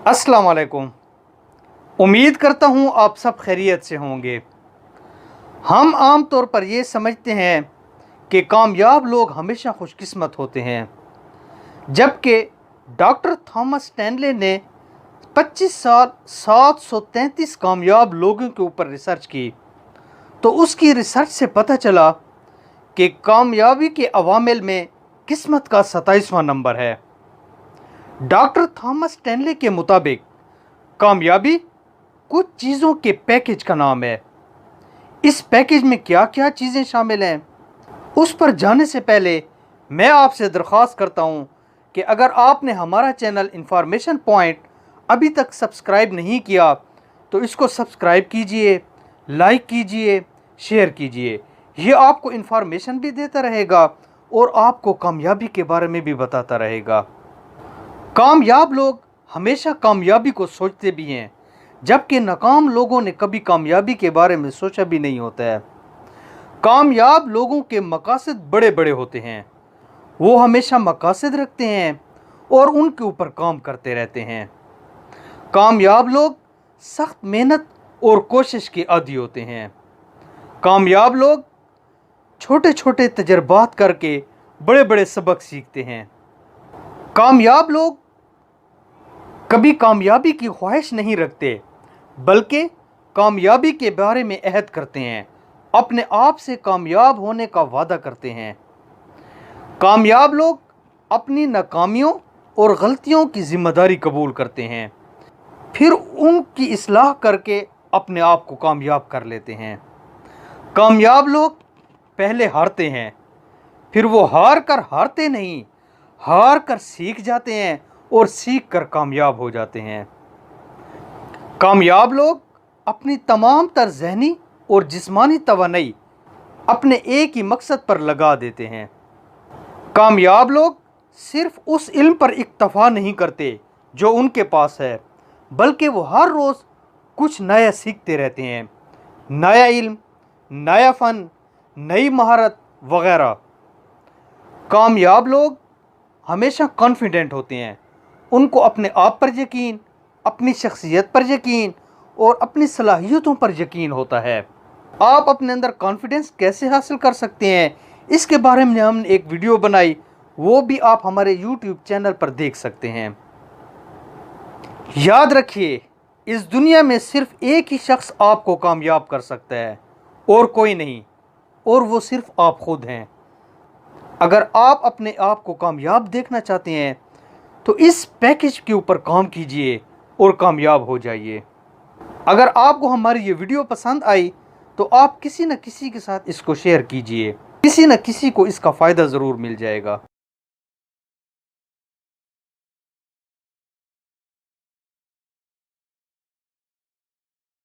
अस्सलाम वालेकुम। उम्मीद करता हूँ आप सब खैरियत से होंगे। हम आम तौर पर ये समझते हैं कि कामयाब लोग हमेशा खुशकिस्मत होते हैं, जबकि डॉक्टर थॉमस स्टैनले ने 25 साल 733 कामयाब लोगों के ऊपर रिसर्च की, तो उसकी रिसर्च से पता चला कि कामयाबी के अवामिल में किस्मत का 27वां नंबर है। डॉक्टर थॉमस स्टैनले के मुताबिक कामयाबी कुछ चीज़ों के पैकेज का नाम है। इस पैकेज में क्या क्या चीज़ें शामिल हैं, उस पर जाने से पहले मैं आपसे दरख्वास्त करता हूं कि अगर आपने हमारा चैनल इंफॉर्मेशन पॉइंट अभी तक सब्सक्राइब नहीं किया तो इसको सब्सक्राइब कीजिए, लाइक कीजिए, शेयर कीजिए। ये आपको इंफॉर्मेशन भी देता रहेगा और आपको कामयाबी के बारे में भी बताता रहेगा। कामयाब लोग हमेशा कामयाबी को सोचते भी हैं, जबकि नाकाम लोगों ने कभी कामयाबी के बारे में सोचा भी नहीं होता है। कामयाब लोगों के मकासद बड़े बड़े होते हैं, वो हमेशा मकासद रखते हैं और उनके ऊपर काम करते रहते हैं। कामयाब लोग सख्त मेहनत और कोशिश के आदी होते हैं। कामयाब लोग छोटे छोटे तजर्बात करके बड़े बड़े सबक सीखते हैं। कामयाब लोग कभी कामयाबी की ख्वाहिश नहीं रखते, बल्कि कामयाबी के बारे में अहद करते हैं, अपने आप से कामयाब होने का वादा करते हैं। कामयाब लोग अपनी नाकामियों और गलतियों की जिम्मेदारी कबूल करते हैं, फिर उनकी इस्लाह करके अपने आप को कामयाब कर लेते हैं। कामयाब लोग पहले हारते हैं, फिर वो हारते नहीं, हार कर सीख जाते हैं और सीख कर कामयाब हो जाते हैं। कामयाब लोग अपनी तमाम तर ज़हनी और जिस्मानी तवानाई अपने एक ही मकसद पर लगा देते हैं। कामयाब लोग सिर्फ उस इल्म पर इक्तफा नहीं करते जो उनके पास है, बल्कि वो हर रोज़ कुछ नया सीखते रहते हैं। नया इल्म, नया फ़न, नई महारत वगैरह। कामयाब लोग हमेशा कॉन्फिडेंट होते हैं, उनको अपने आप पर यकीन, अपनी शख्सियत पर यकीन और अपनी सलाहियतों पर यकीन होता है। आप अपने अंदर कॉन्फिडेंस कैसे हासिल कर सकते हैं, इसके बारे में हमने एक वीडियो बनाई, वो भी आप हमारे YouTube चैनल पर देख सकते हैं। याद रखिए, इस दुनिया में सिर्फ एक ही शख्स आपको कामयाब कर सकता है और कोई नहीं, और वो सिर्फ आप खुद हैं। अगर आप अपने आप को कामयाब देखना चाहते हैं तो इस पैकेज के ऊपर काम कीजिए और कामयाब हो जाइए। अगर आपको हमारी ये वीडियो पसंद आई तो आप किसी न किसी के साथ इसको शेयर कीजिए, किसी न किसी को इसका फ़ायदा ज़रूर मिल जाएगा।